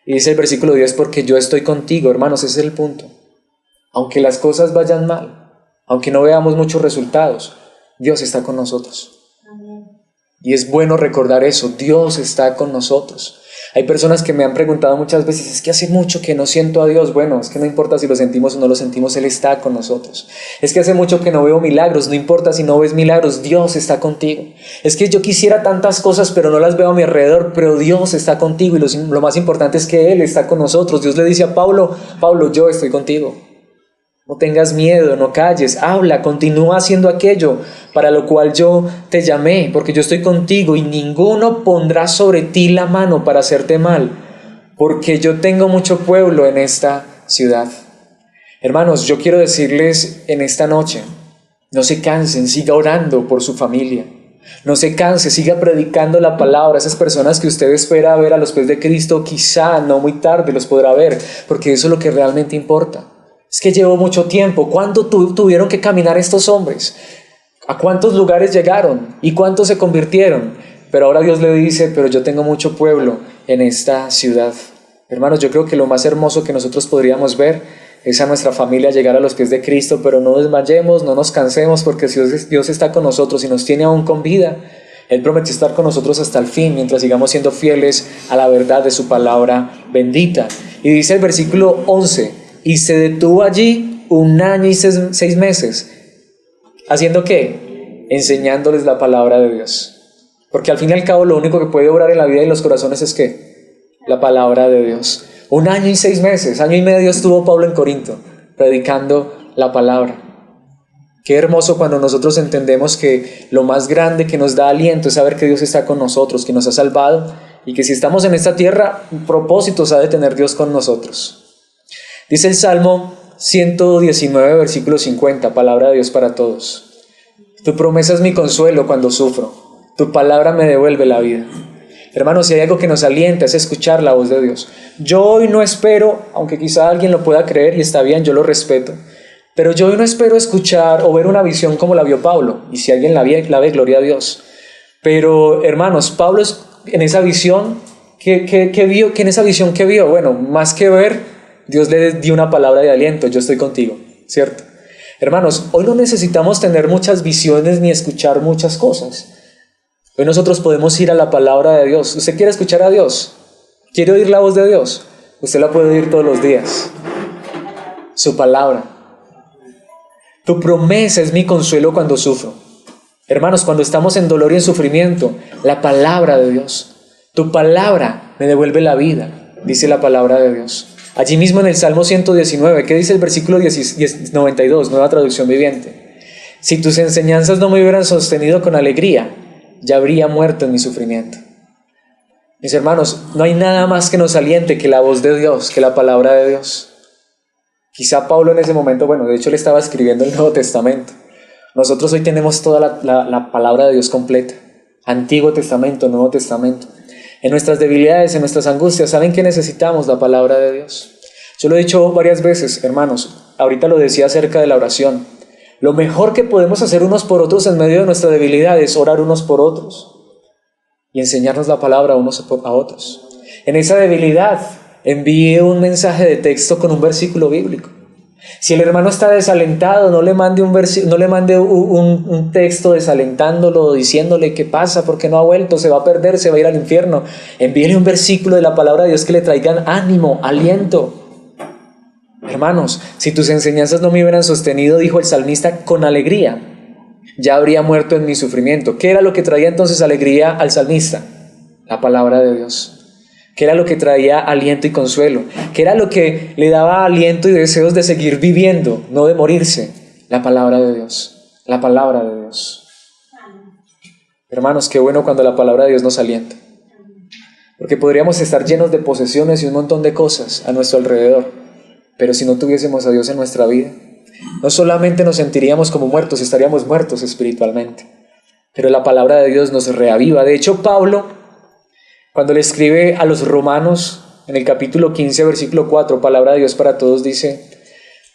Y dice el versículo 10, porque yo estoy contigo, hermanos, ese es el punto. Aunque las cosas vayan mal, aunque no veamos muchos resultados, Dios está con nosotros. Y es bueno recordar eso, Dios está con nosotros. Hay personas que me han preguntado muchas veces, es que hace mucho que no siento a Dios. Bueno, es que no importa si lo sentimos o no lo sentimos, Él está con nosotros. Es que hace mucho que no veo milagros, no importa si no ves milagros, Dios está contigo. Es que yo quisiera tantas cosas, pero no las veo a mi alrededor, pero Dios está contigo. Y lo más importante es que Él está con nosotros. Dios le dice a Pablo, yo estoy contigo. No tengas miedo, no calles, habla, continúa haciendo aquello para lo cual yo te llamé, porque yo estoy contigo y ninguno pondrá sobre ti la mano para hacerte mal, porque yo tengo mucho pueblo en esta ciudad. Hermanos, yo quiero decirles en esta noche, no se cansen, siga orando por su familia. No se canse, siga predicando la palabra. Esas personas que usted espera ver a los pies de Cristo, quizá no muy tarde los podrá ver, porque eso es lo que realmente importa. Es que llevó mucho tiempo. ¿Cuánto tuvieron que caminar estos hombres? ¿A cuántos lugares llegaron? ¿Y cuántos se convirtieron? Pero ahora Dios le dice, pero yo tengo mucho pueblo en esta ciudad. Hermanos, yo creo que lo más hermoso que nosotros podríamos ver es a nuestra familia llegar a los pies de Cristo, pero no desmayemos, no nos cansemos, porque si Dios está con nosotros y nos tiene aún con vida, Él prometió estar con nosotros hasta el fin, mientras sigamos siendo fieles a la verdad de su palabra bendita. Y dice el versículo 11, y se detuvo allí 1 año y 6 meses. ¿Haciendo qué? Enseñándoles la palabra de Dios. Porque al fin y al cabo lo único que puede obrar en la vida y los corazones es ¿qué? La palabra de Dios. 1 año y 6 meses, 1 año y medio estuvo Pablo en Corinto, predicando la palabra. Qué hermoso cuando nosotros entendemos que lo más grande que nos da aliento es saber que Dios está con nosotros, que nos ha salvado y que si estamos en esta tierra, propósitos ha de tener Dios con nosotros. Dice el Salmo 119, versículo 50, palabra de Dios para todos. Tu promesa es mi consuelo cuando sufro, tu palabra me devuelve la vida. Hermanos, si hay algo que nos alienta es escuchar la voz de Dios. Yo hoy no espero, aunque quizá alguien lo pueda creer y está bien, yo lo respeto, pero yo hoy no espero escuchar o ver una visión como la vio Pablo, y si alguien la ve, gloria a Dios. Pero hermanos, Pablo en esa visión, ¿qué vio? ¿Qué en esa visión qué vio? Bueno, más que ver, Dios le dio una palabra de aliento, yo estoy contigo, ¿cierto? Hermanos, hoy no necesitamos tener muchas visiones ni escuchar muchas cosas. Hoy nosotros podemos ir a la palabra de Dios. ¿Usted quiere escuchar a Dios? ¿Quiere oír la voz de Dios? Usted la puede oír todos los días. Su palabra. Tu promesa es mi consuelo cuando sufro. Hermanos, cuando estamos en dolor y en sufrimiento, la palabra de Dios. Tu palabra me devuelve la vida, dice la palabra de Dios. Allí mismo en el Salmo 119, ¿qué dice el versículo 92, nueva traducción viviente? Si tus enseñanzas no me hubieran sostenido con alegría, ya habría muerto en mi sufrimiento. Mis hermanos, no hay nada más que nos aliente que la voz de Dios, que la palabra de Dios. Quizá Pablo en ese momento, de hecho le estaba escribiendo el Nuevo Testamento. Nosotros hoy tenemos toda la palabra de Dios completa. Antiguo Testamento, Nuevo Testamento. En nuestras debilidades, en nuestras angustias, ¿saben qué necesitamos? La palabra de Dios. Yo lo he dicho varias veces, hermanos, ahorita lo decía acerca de la oración. Lo mejor que podemos hacer unos por otros en medio de nuestra debilidad es orar unos por otros y enseñarnos la palabra unos a otros. En esa debilidad, envíe un mensaje de texto con un versículo bíblico. Si el hermano está desalentado, no le mande un texto desalentándolo, diciéndole qué pasa, porque no ha vuelto, se va a perder, se va a ir al infierno. Envíele un versículo de la palabra de Dios que le traigan ánimo, aliento. Hermanos, si tus enseñanzas no me hubieran sostenido, dijo el salmista, con alegría ya habría muerto en mi sufrimiento. ¿Qué era lo que traía entonces alegría al salmista? La palabra de Dios. ¿Qué era lo que traía aliento y consuelo? ¿Qué era lo que le daba aliento y deseos de seguir viviendo, no de morirse? La palabra de Dios. La palabra de Dios. Hermanos, qué bueno cuando la palabra de Dios nos alienta. Porque podríamos estar llenos de posesiones y un montón de cosas a nuestro alrededor. Pero si no tuviésemos a Dios en nuestra vida, no solamente nos sentiríamos como muertos, estaríamos muertos espiritualmente. Pero la palabra de Dios nos reaviva. De hecho, Pablo, cuando le escribe a los romanos, en el capítulo 15, versículo 4, palabra de Dios para todos, dice: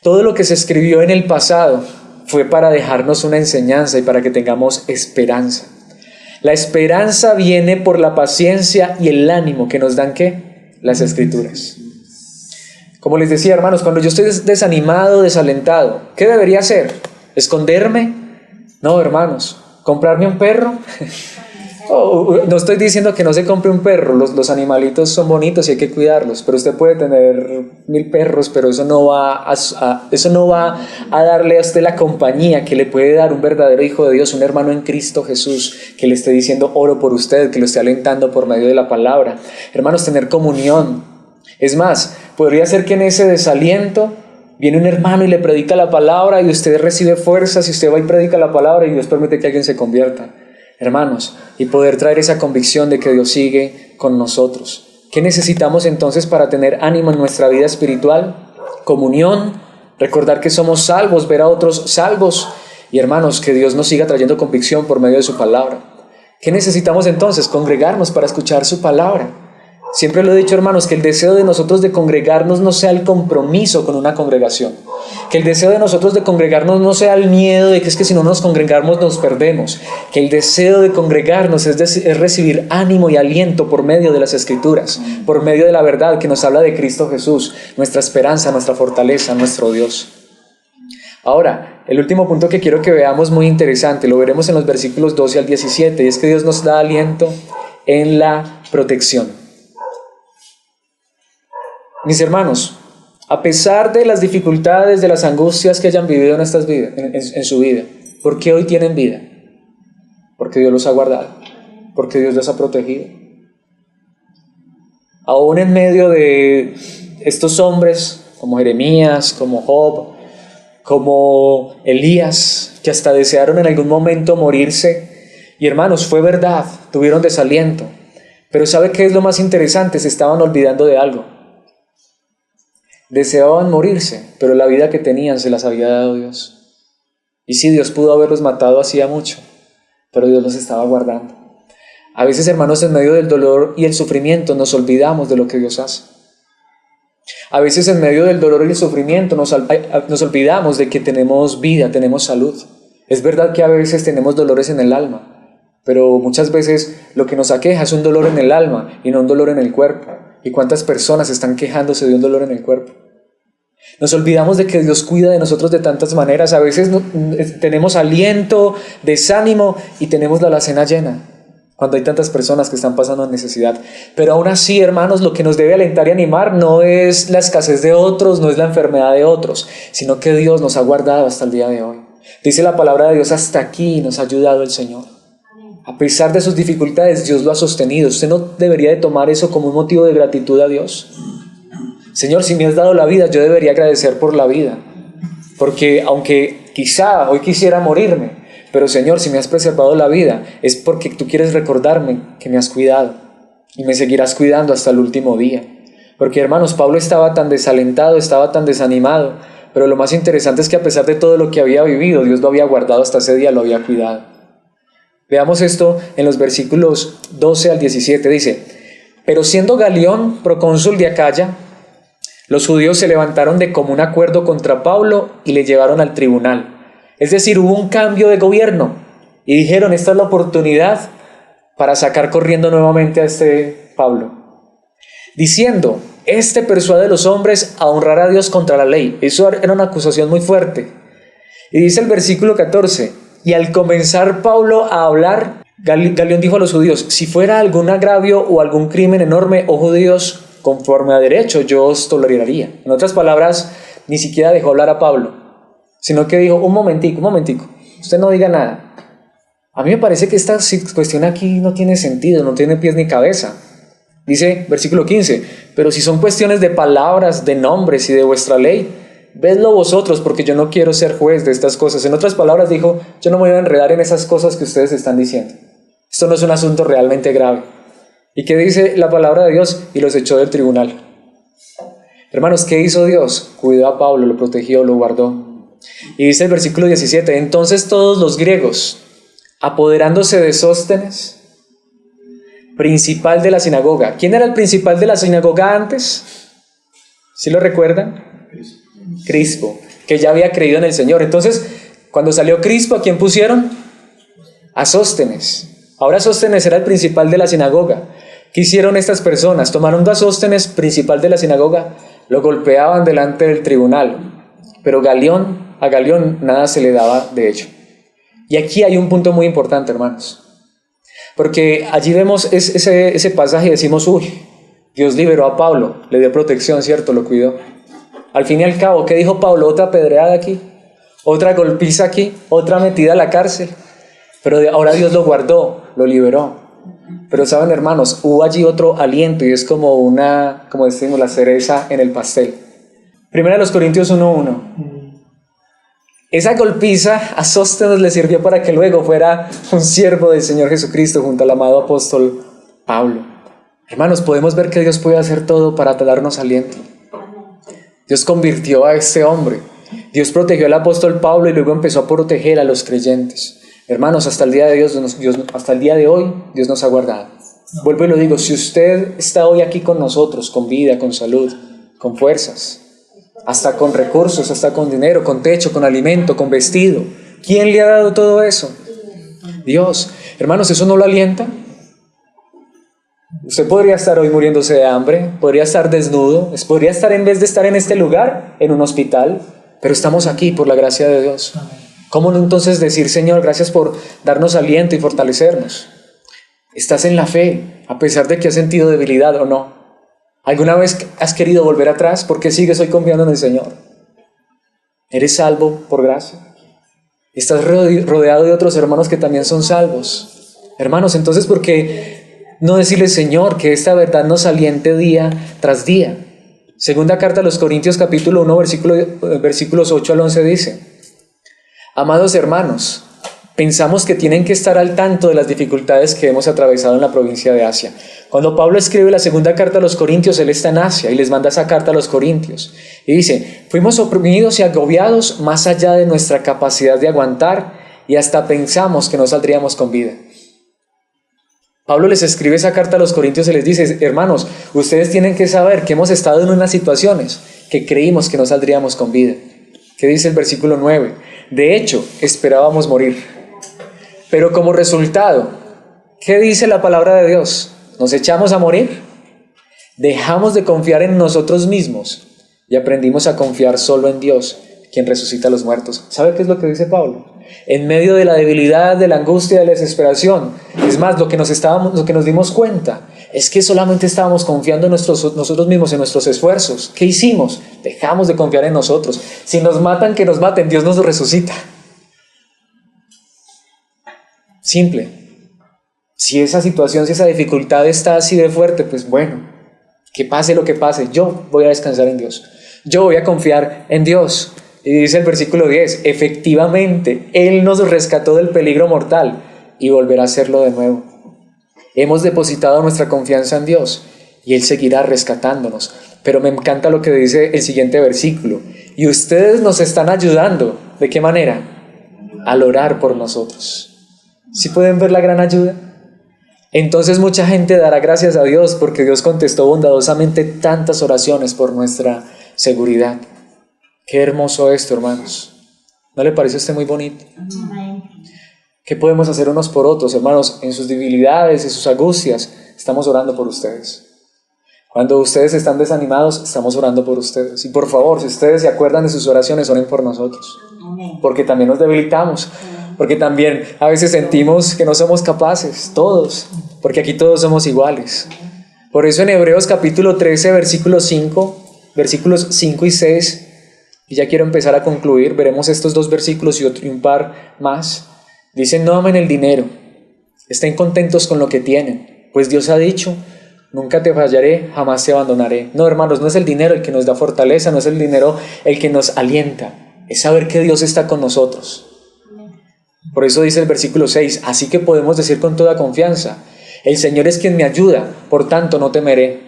todo lo que se escribió en el pasado fue para dejarnos una enseñanza y para que tengamos esperanza. La esperanza viene por la paciencia y el ánimo que nos dan, ¿qué? Las Escrituras. Como les decía, hermanos, cuando yo estoy desanimado, desalentado, ¿qué debería hacer? ¿Esconderme? No, hermanos. ¿Comprarme un perro? No estoy diciendo que no se compre un perro, los animalitos son bonitos y hay que cuidarlos, pero usted puede tener 1000 perros, pero eso no va a darle a usted la compañía que le puede dar un verdadero hijo de Dios, un hermano en Cristo Jesús, que le esté diciendo oro por usted, que lo esté alentando por medio de la palabra. Hermanos, tener comunión. Es más, podría ser que en ese desaliento viene un hermano y le predica la palabra y usted recibe fuerzas y usted va y predica la palabra y Dios permite que alguien se convierta. Hermanos, y poder traer esa convicción de que Dios sigue con nosotros. ¿Qué necesitamos entonces para tener ánimo en nuestra vida espiritual? Comunión, recordar que somos salvos, ver a otros salvos y hermanos, que Dios nos siga trayendo convicción por medio de su palabra. ¿Qué necesitamos entonces? Congregarnos para escuchar su palabra. Siempre lo he dicho, hermanos, que el deseo de nosotros de congregarnos no sea el compromiso con una congregación. Que el deseo de nosotros de congregarnos no sea el miedo de que es que si no nos congregamos nos perdemos. Que el deseo de congregarnos es recibir ánimo y aliento por medio de las Escrituras, por medio de la verdad que nos habla de Cristo Jesús, nuestra esperanza, nuestra fortaleza, nuestro Dios. Ahora, el último punto que quiero que veamos, muy interesante, lo veremos en los versículos 12 al 17, y es que Dios nos da aliento en la protección. Mis hermanos, a pesar de las dificultades, de las angustias que hayan vivido en su vida, ¿por qué hoy tienen vida? Porque Dios los ha guardado, porque Dios los ha protegido. Aún en medio de estos hombres, como Jeremías, como Job, como Elías, que hasta desearon en algún momento morirse, y hermanos, fue verdad, tuvieron desaliento, pero ¿sabe qué es lo más interesante? Se estaban olvidando de algo. Deseaban morirse, pero la vida que tenían se las había dado Dios. Y sí, Dios pudo haberlos matado hacía mucho, pero Dios los estaba guardando. A veces, hermanos, en medio del dolor y el sufrimiento nos olvidamos de lo que Dios hace. A veces en medio del dolor y el sufrimiento nos olvidamos de que tenemos vida, tenemos salud. Es verdad que a veces tenemos dolores en el alma, pero muchas veces lo que nos aqueja es un dolor en el alma y no un dolor en el cuerpo. ¿Y cuántas personas están quejándose de un dolor en el cuerpo? Nos olvidamos de que Dios cuida de nosotros de tantas maneras. A veces tenemos aliento, desánimo y tenemos la alacena llena cuando hay tantas personas que están pasando necesidad. Pero aún así, hermanos, lo que nos debe alentar y animar no es la escasez de otros, no es la enfermedad de otros, sino que Dios nos ha guardado hasta el día de hoy. Dice la palabra de Dios, hasta aquí nos ha ayudado el Señor. A pesar de sus dificultades, Dios lo ha sostenido. Usted no debería de tomar eso como un motivo de gratitud a Dios. Señor, si me has dado la vida, yo debería agradecer por la vida. Porque aunque quizá hoy quisiera morirme, pero Señor, si me has preservado la vida, es porque tú quieres recordarme que me has cuidado. Y me seguirás cuidando hasta el último día. Porque, hermanos, Pablo estaba tan desalentado, estaba tan desanimado. Pero lo más interesante es que a pesar de todo lo que había vivido, Dios lo había guardado hasta ese día, lo había cuidado. Veamos esto en los versículos 12 al 17. Dice: Pero siendo Galión procónsul de Acaya, los judíos se levantaron de común acuerdo contra Pablo y le llevaron al tribunal. Es decir, hubo un cambio de gobierno y dijeron, esta es la oportunidad para sacar corriendo nuevamente a este Pablo, diciendo, este persuade a los hombres a honrar a Dios contra la ley. Eso era una acusación muy fuerte. Y dice el versículo 14, y al comenzar Pablo a hablar, Galión dijo a los judíos, si fuera algún agravio o algún crimen enorme, oh judíos, conforme a derecho, yo os toleraría. En otras palabras, ni siquiera dejó hablar a Pablo, sino que dijo, un momentico, usted no diga nada. A mí me parece que esta cuestión aquí no tiene sentido, no tiene pies ni cabeza. Dice, versículo 15, pero si son cuestiones de palabras, de nombres y de vuestra ley, vedlo vosotros, porque yo no quiero ser juez de estas cosas. En otras palabras dijo, yo no me voy a enredar en esas cosas que ustedes están diciendo. Esto no es un asunto realmente grave. ¿Y qué dice la palabra de Dios? Y los echó del tribunal. Hermanos, ¿qué hizo Dios? Cuidó a Pablo, lo protegió, lo guardó. Y dice el versículo 17, entonces todos los griegos, apoderándose de Sóstenes, principal de la sinagoga. ¿Quién era el principal de la sinagoga antes? ¿Sí lo recuerdan? Crispo, que ya había creído en el Señor. Entonces, cuando salió Crispo, ¿a quién pusieron? A Sóstenes. Ahora Sóstenes era el principal de la sinagoga. ¿Qué hicieron estas personas? Tomaron a Sóstenes, principal de la sinagoga, lo golpeaban delante del tribunal. Pero a Galión nada se le daba de hecho. Y aquí hay un punto muy importante, hermanos. Porque allí vemos ese pasaje y decimos, uy, Dios liberó a Pablo, le dio protección, ¿cierto? Lo cuidó. Al fin y al cabo, ¿qué dijo Pablo? Otra pedreada aquí, otra golpiza aquí, otra metida a la cárcel. Pero ahora Dios lo guardó, lo liberó. Pero saben, hermanos, hubo allí otro aliento y es como decimos, la cereza en el pastel. Primera de los Corintios 1:1. Esa golpiza a Sóstenes le sirvió para que luego fuera un siervo del Señor Jesucristo junto al amado apóstol Pablo. Hermanos, podemos ver que Dios puede hacer todo para darnos aliento. Dios convirtió a este hombre. Dios protegió al apóstol Pablo y luego empezó a proteger a los creyentes. Hermanos, hasta el día de hoy, Dios nos ha guardado. Vuelvo y lo digo, si usted está hoy aquí con nosotros, con vida, con salud, con fuerzas, hasta con recursos, hasta con dinero, con techo, con alimento, con vestido, ¿quién le ha dado todo eso? Dios. Hermanos, ¿eso no lo alienta? Usted podría estar hoy muriéndose de hambre, podría estar desnudo, podría estar, en vez de estar en este lugar, en un hospital, pero estamos aquí por la gracia de Dios. ¿Cómo no entonces decir, Señor, gracias por darnos aliento y fortalecernos? Estás en la fe, a pesar de que has sentido debilidad o no. ¿Alguna vez has querido volver atrás? ¿Por qué sigues hoy confiando en el Señor? ¿Eres salvo por gracia? Estás rodeado de otros hermanos que también son salvos. Hermanos, entonces, ¿por qué no decirle, Señor, que esta verdad nos aliente día tras día? Segunda carta a los Corintios, capítulo 1, versículos 8 al 11 dice, amados hermanos, pensamos que tienen que estar al tanto de las dificultades que hemos atravesado en la provincia de Asia. Cuando Pablo escribe la segunda carta a los Corintios, él está en Asia y les manda esa carta a los Corintios. Y dice, fuimos oprimidos y agobiados más allá de nuestra capacidad de aguantar y hasta pensamos que no saldríamos con vida. Pablo les escribe esa carta a los Corintios y les dice, hermanos, ustedes tienen que saber que hemos estado en unas situaciones que creímos que no saldríamos con vida. ¿Qué dice el versículo 9? De hecho, esperábamos morir. Pero como resultado, ¿qué dice la palabra de Dios? ¿Nos echamos a morir? Dejamos de confiar en nosotros mismos y aprendimos a confiar solo en Dios, quien resucita a los muertos. ¿Sabe qué es lo que dice Pablo? En medio de la debilidad, de la angustia, de la desesperación, es más, lo que nos dimos cuenta es que solamente estábamos confiando en nosotros mismos, en nuestros esfuerzos. ¿Qué hicimos? Dejamos de confiar en nosotros. Si nos matan, que nos maten, Dios nos resucita. Simple. Si esa situación, si esa dificultad está así de fuerte, pues bueno, que pase lo que pase, yo voy a descansar en Dios. Yo voy a confiar en Dios. Y dice el versículo 10, efectivamente, Él nos rescató del peligro mortal y volverá a hacerlo de nuevo. Hemos depositado nuestra confianza en Dios y Él seguirá rescatándonos. Pero me encanta lo que dice el siguiente versículo. Y ustedes nos están ayudando. ¿De qué manera? Al orar por nosotros. ¿Sí pueden ver la gran ayuda? Entonces mucha gente dará gracias a Dios porque Dios contestó bondadosamente tantas oraciones por nuestra seguridad. Qué hermoso esto, hermanos. ¿No le parece a usted muy bonito? ¿Qué podemos hacer unos por otros, hermanos? En sus debilidades, en sus angustias, estamos orando por ustedes. Cuando ustedes están desanimados, estamos orando por ustedes. Y por favor, si ustedes se acuerdan de sus oraciones, oren por nosotros. Porque también nos debilitamos. Porque también a veces sentimos que no somos capaces, todos. Porque aquí todos somos iguales. Por eso en Hebreos capítulo 13, versículos 5 y 6, y ya quiero empezar a concluir, veremos estos 2 versículos y un par más. Dicen: no amen el dinero, estén contentos con lo que tienen, pues Dios ha dicho: nunca te fallaré, jamás te abandonaré. No, hermanos, no es el dinero el que nos da fortaleza, no es el dinero el que nos alienta, es saber que Dios está con nosotros. Por eso dice el versículo 6, así que podemos decir con toda confianza: el Señor es quien me ayuda, por tanto no temeré.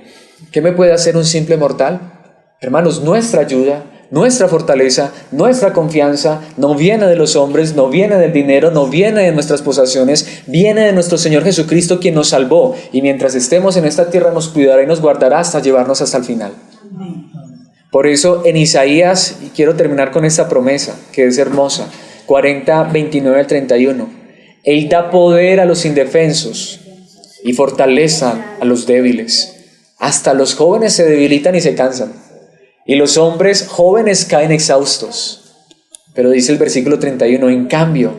¿Qué me puede hacer un simple mortal? Hermanos, nuestra ayuda, nuestra fortaleza, nuestra confianza no viene de los hombres, no viene del dinero, no viene de nuestras posesiones, viene de nuestro Señor Jesucristo, quien nos salvó, y mientras estemos en esta tierra nos cuidará y nos guardará hasta llevarnos hasta el final. Por eso en Isaías, y quiero terminar con esta promesa que es hermosa, 40, 29 al 31, Él da poder a los indefensos y fortaleza a los débiles. Hasta los jóvenes se debilitan y se cansan, y los hombres jóvenes caen exhaustos. Pero dice el versículo 31, en cambio,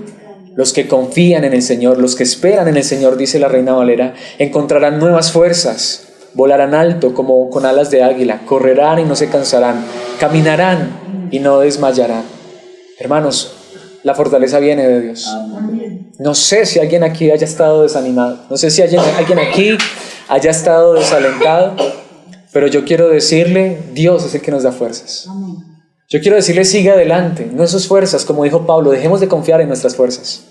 los que confían en el Señor, los que esperan en el Señor, dice la Reina Valera, encontrarán nuevas fuerzas, volarán alto como con alas de águila, correrán y no se cansarán, caminarán y no desmayarán. Hermanos, la fortaleza viene de Dios. No sé si alguien aquí haya estado desanimado, no sé si alguien aquí haya estado desalentado, pero yo quiero decirle, Dios es el que nos da fuerzas. Yo quiero decirle, sigue adelante, no en sus fuerzas, como dijo Pablo, dejemos de confiar en nuestras fuerzas.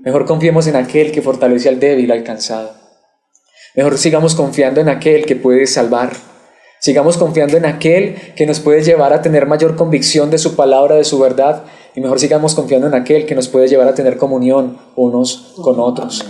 Mejor confiemos en aquel que fortalece al débil, al cansado. Mejor sigamos confiando en aquel que puede salvar. Sigamos confiando en aquel que nos puede llevar a tener mayor convicción de su palabra, de su verdad. Y mejor sigamos confiando en aquel que nos puede llevar a tener comunión unos con otros.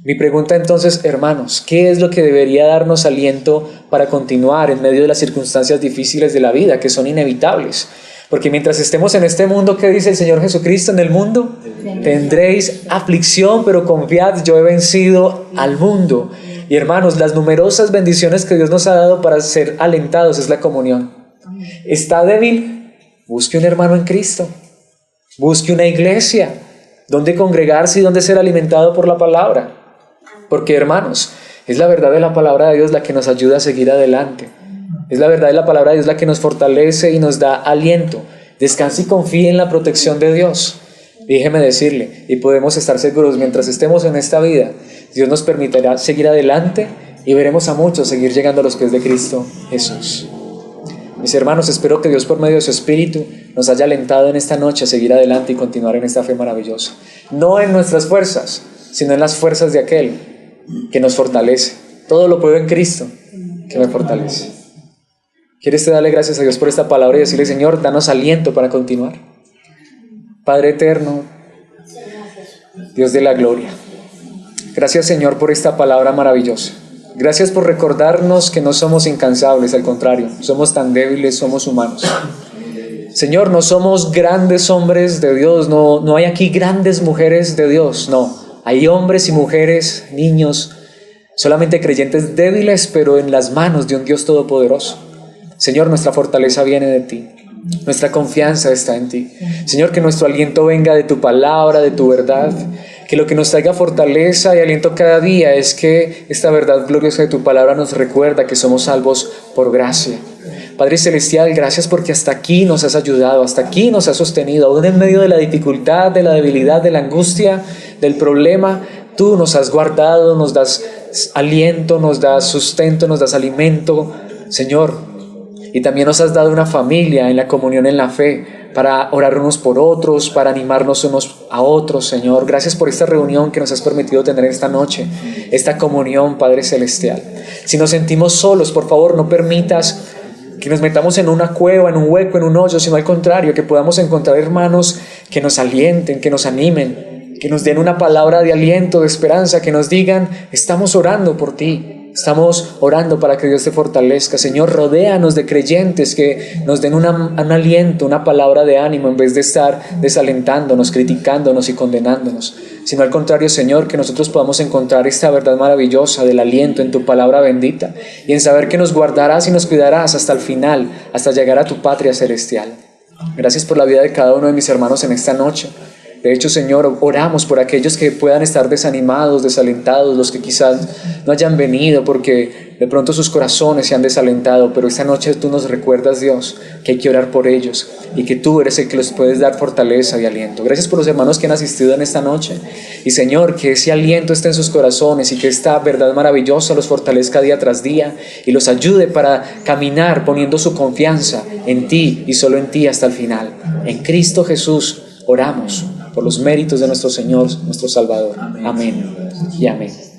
Mi pregunta entonces, hermanos, ¿qué es lo que debería darnos aliento para continuar en medio de las circunstancias difíciles de la vida, que son inevitables? Porque mientras estemos en este mundo, ¿qué dice el Señor Jesucristo? En el mundo tendréis aflicción, pero confiad, yo he vencido al mundo. Y hermanos, las numerosas bendiciones que Dios nos ha dado para ser alentados es la comunión. ¿Está débil? Busque un hermano en Cristo. Busque una iglesia donde congregarse y donde ser alimentado por la palabra. Porque, hermanos, es la verdad de la palabra de Dios la que nos ayuda a seguir adelante. Es la verdad de la palabra de Dios la que nos fortalece y nos da aliento. Descanse y confíe en la protección de Dios. Déjeme decirle, y podemos estar seguros, mientras estemos en esta vida, Dios nos permitirá seguir adelante y veremos a muchos seguir llegando a los pies de Cristo Jesús. Mis hermanos, espero que Dios por medio de su Espíritu nos haya alentado en esta noche a seguir adelante y continuar en esta fe maravillosa. No en nuestras fuerzas, sino en las fuerzas de aquel que nos fortalece. Todo lo puedo en Cristo que me fortalece. ¿Quiere usted darle gracias a Dios por esta palabra y decirle, Señor, danos aliento para continuar? Padre eterno, Dios de la gloria, gracias, Señor, por esta palabra maravillosa. Gracias por recordarnos que no somos incansables, al contrario, somos tan débiles, somos humanos. Señor, no somos grandes hombres de Dios, no hay aquí grandes mujeres de Dios, no. Hay hombres y mujeres, niños, solamente creyentes débiles, pero en las manos de un Dios todopoderoso. Señor, nuestra fortaleza viene de ti. Nuestra confianza está en ti. Señor, que nuestro aliento venga de tu palabra, de tu verdad. Que lo que nos traiga fortaleza y aliento cada día es que esta verdad gloriosa de tu palabra nos recuerda que somos salvos por gracia. Padre Celestial, gracias porque hasta aquí nos has ayudado, hasta aquí nos has sostenido, aún en medio de la dificultad, de la debilidad, de la angustia, del problema. Tú nos has guardado, nos das aliento, nos das sustento, nos das alimento, Señor. Y también nos has dado una familia en la comunión, en la fe, para orar unos por otros, para animarnos unos a otros, Señor. Gracias por esta reunión que nos has permitido tener esta noche, esta comunión, Padre Celestial. Si nos sentimos solos, por favor, no permitas que nos metamos en una cueva, en un hueco, en un hoyo, sino al contrario, que podamos encontrar hermanos que nos alienten, que nos animen, que nos den una palabra de aliento, de esperanza, que nos digan, estamos orando por ti. Estamos orando para que Dios te fortalezca. Señor, rodéanos de creyentes que nos den un aliento, una palabra de ánimo, en vez de estar desalentándonos, criticándonos y condenándonos. Sino al contrario, Señor, que nosotros podamos encontrar esta verdad maravillosa del aliento en tu palabra bendita y en saber que nos guardarás y nos cuidarás hasta el final, hasta llegar a tu patria celestial. Gracias por la vida de cada uno de mis hermanos en esta noche. De hecho, Señor, oramos por aquellos que puedan estar desanimados, desalentados, los que quizás no hayan venido porque de pronto sus corazones se han desalentado, pero esta noche tú nos recuerdas, Dios, que hay que orar por ellos y que tú eres el que les puedes dar fortaleza y aliento. Gracias por los hermanos que han asistido en esta noche y, Señor, que ese aliento esté en sus corazones y que esta verdad maravillosa los fortalezca día tras día y los ayude para caminar poniendo su confianza en ti y solo en ti hasta el final. En Cristo Jesús oramos por los méritos de nuestro Señor, nuestro Salvador. Amén y amén.